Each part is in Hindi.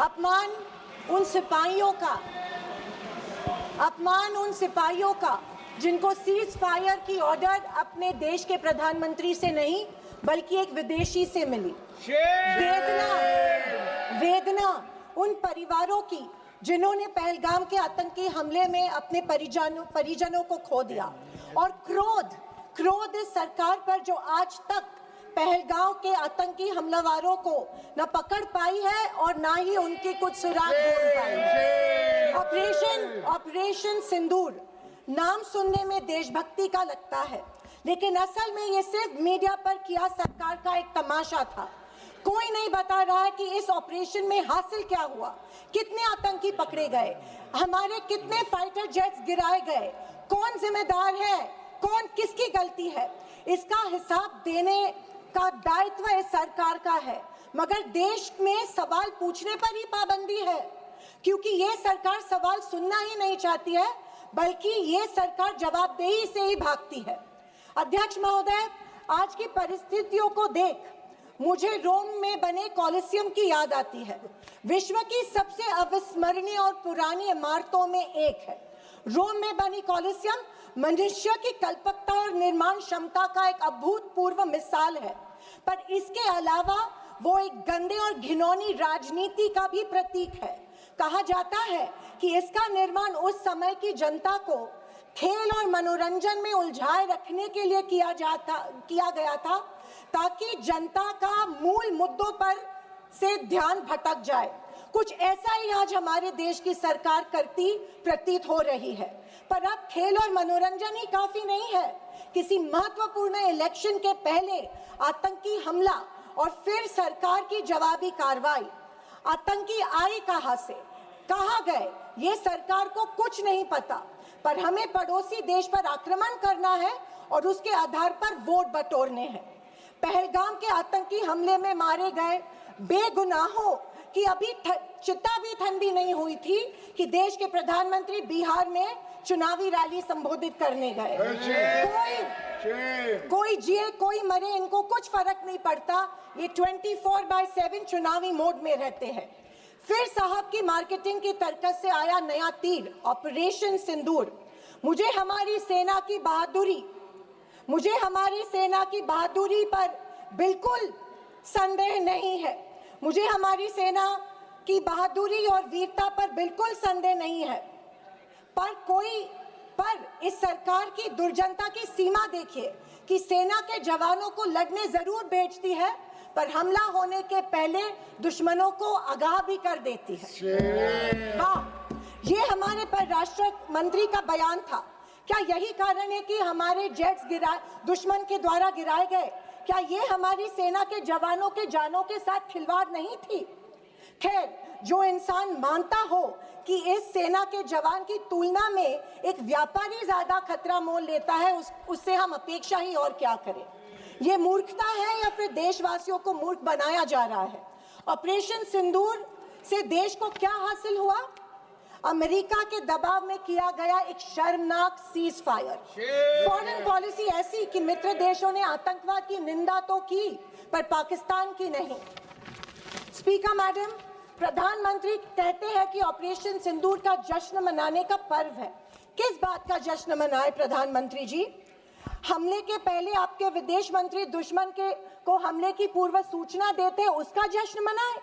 अपमान उन सिपाहियों का जिनको सीज फायर की ऑर्डर अपने देश के प्रधानमंत्री से नहीं बल्कि एक विदेशी से मिली। वेदना उन परिवारों की जिन्होंने पहलगाम के आतंकी हमले में अपने परिजनों को खो दिया, और क्रोध इस सरकार पर जो आज तक पहलगाम के आतंकी हमलावरों को न पकड़ पाई है और ना ही उनकी कुछ सुराग ढूंढ पाई है। ऑपरेशन सिंदूर नाम सुनने में देशभक्ति का लगता है, लेकिन असल में ये सिर्फ मीडिया पर किया सरकार का एक तमाशा था। कोई नहीं बता रहा है कि इस ऑपरेशन में हासिल क्या हुआ, कितने आतंकी पकड़े गए, हमारे कितने फाइटर जेट्स गिराए गए, कौन जिम्मेदार है, कौन किसकी गलती है। इसका हिसाब देने का दायित्व इस सरकार का है, मगर देश में सवाल पूछने पर ही पाबंदी है, क्योंकि ये सरकार सवाल सुनना ही नहीं चाहती है, बल्कि ये सरकार जवाबदेही से ही भागती है। अध्यक्ष महोदय, आज की परिस्थितियों को देख मुझे रोम में बने कॉलिसियम की याद आती है। विश्व की सबसे अविस्मरणीय और पुरानी इमारतों में एक है। रोम में बनी कॉलिसियम मनुष्य की कल्पकता और निर्माण क्षमता का एक अभूतपूर्व मिसाल है, पर इसके अलावा वो एक गंदे और घिनौनी राजनीति का भी प्रतीक है। कहा जाता है कि इसका निर्माण उस समय की जनता को खेल और मनोरंजन में उलझाए रखने के लिए किया गया था, ताकि जनता का मूल मुद्दों पर से ध्यान भटक जाए। कुछ ऐसा ही आज हमारे देश की सरकार करती प्रतीत हो रही है। पर अब खेल और मनोरंजन ही काफी नहीं है। किसी महत्वपूर्ण इलेक्शन के पहले आतंकी हमला और फिर सरकार की जवाबी कार्रवाई। आतंकी आए कहां से, कहां गए, ये सरकार को कुछ नहीं पता, पर हमें पड़ोसी देश पर आक्रमण करना है और उसके आधार पर वोट बटोरने हैं। पहलगाम के आतंकी हमले में मारे गए बेगुनाहों की अभी चिता भी ठंडी नहीं हुई थी कि देश के प्रधानमंत्री बिहार में चुनावी रैली संबोधित करने गए। कोई जिए कोई मरे, इनको कुछ फर्क नहीं पड़ता। ये 24/7 चुनावी मोड में रहते हैं। फिर साहब की मार्केटिंग की तरकस से आया नया तीर, ऑपरेशन सिंदूर। मुझे हमारी सेना की बहादुरी पर बिल्कुल संदेह नहीं है। मुझे हमारी सेना की बहादुरी और वीरता पर बिल्कुल संदेह नहीं है, पर इस सरकार की दुर्जनता की सीमा देखिए कि सेना के जवानों को लड़ने जरूर भेजती है, पर हमला होने के पहले दुश्मनों को आगाह भी कर देती है। हाँ, ये हमारे परराष्ट्र मंत्री का बयान था। क्या यही कारण है कि हमारे जेट्स दुश्मन के द्वारा गिराए गए? क्या ये हमारी सेना के जवानों के जानों के साथ खिलवाड़ नहीं थी? खैर, जो इंसान मानता हो कि इस सेना के जवान की तुलना में एक व्यापारी ज्यादा खतरा मोल लेता है, उससे हम अपेक्षा ही और क्या करें। ये मूर्खता है या फिर देशवासियों को मूर्ख बनाया जा रहा है? ऑपरेशन सिंदूर से देश को क्या हासिल हुआ? अमेरिका के दबाव में किया गया एक शर्मनाक सीज फायर। फॉरेन पॉलिसी ऐसी कि मित्र देशों ने आतंकवाद की निंदा तो की, पर पाकिस्तान की नहीं। स्पीकर मैडम, प्रधानमंत्री कहते हैं कि ऑपरेशन सिंदूर का जश्न मनाने का पर्व है। किस बात का जश्न मनाए प्रधानमंत्री जी? हमले के पहले आपके विदेश मंत्री दुश्मन को हमले की पूर्व सूचना देते, उसका जश्न मनाए?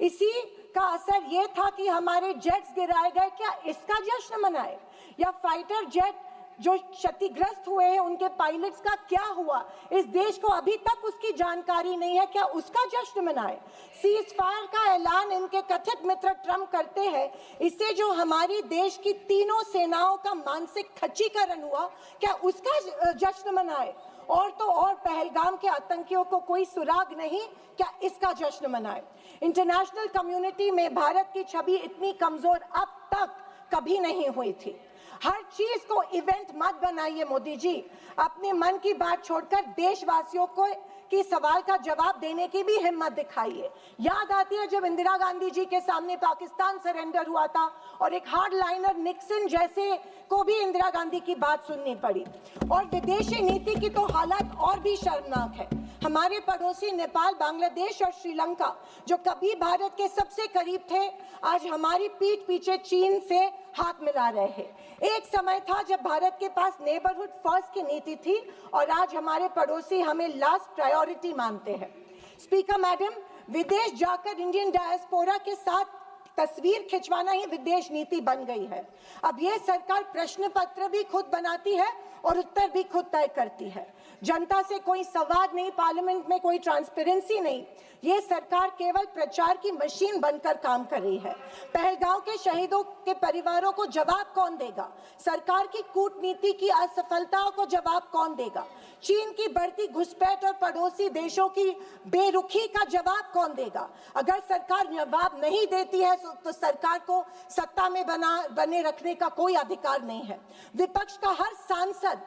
इसी का असर ये था कि हमारे जेट्स गिराए गए, क्या इसका जश्न मनाए? या फाइटर जेट जो क्षतिग्रस्त हुए हैं उनके पायलट्स का क्या हुआ? इस देश को अभी तक उसकी जानकारी नहीं है, क्या उसका जश्न मनाए? सीज फायर का ऐलान इनके कथित मित्र ट्रंप करते हैं, इससे जो हमारी देश की तीनों सेनाओं का मानसिक खच्चीकरण हुआ, क्या उसका जश्न मनाए? और तो और पहलगाम के आतंकियों को कोई सुराग नहीं, क्या इसका जश्न मनाए? इंटरनेशनल कम्युनिटी में भारत की छवि इतनी कमजोर अब तक कभी नहीं हुई थी। हर चीज को इवेंट मत बनाइए मोदी जी। अपने मन की बात छोड़कर देशवासियों को की सवाल का जवाब देने की भी हिम्मत दिखाइए। याद आती है जब इंदिरा गांधी जी के सामने पाकिस्तान सरेंडर हुआ था और एक हार्ड लाइनर निक्सन जैसे को भी इंदिरा गांधी की बात सुननी पड़ी। और विदेशी नीति की तो हालत और भी शर्मनाक है। हमारे पड़ोसी नेपाल, बांग्लादेश और श्रीलंका, जो कभी भारत के सबसे करीब थे, आज हमारी पीठ पीछे चीन से हाथ मिला रहे हैं। एक समय था जब भारत के पास नेबरहुड फर्स्ट की नीति थी और आज हमारे पड़ोसी हमें लास्ट प्रायोरिटी मानते हैं। स्पीकर मैडम, विदेश जाकर इंडियन डायस्पोरा के साथ तस्वीर खिंचवाना ही विदेश नीति बन गई है। अब ये सरकार प्रश्न पत्र भी खुद बनाती है और उत्तर भी खुद तय करती है। जनता से कोई संवाद नहीं, पार्लियामेंट में कोई ट्रांसपेरेंसी नहीं। ये सरकार केवल प्रचार की मशीन बनकर काम कर रही है। पहलगांव के शहीदों के परिवारों को जवाब कौन देगा? सरकार की कूटनीति की असफलताओं को जवाब कौन देगा? चीन की बढ़ती घुसपैठ और पड़ोसी देशों की बेरुखी का जवाब कौन देगा? अगर सरकार जवाब नहीं देती है तो सरकार को सत्ता में बने रखने का कोई अधिकार नहीं है। विपक्ष का हर सांसद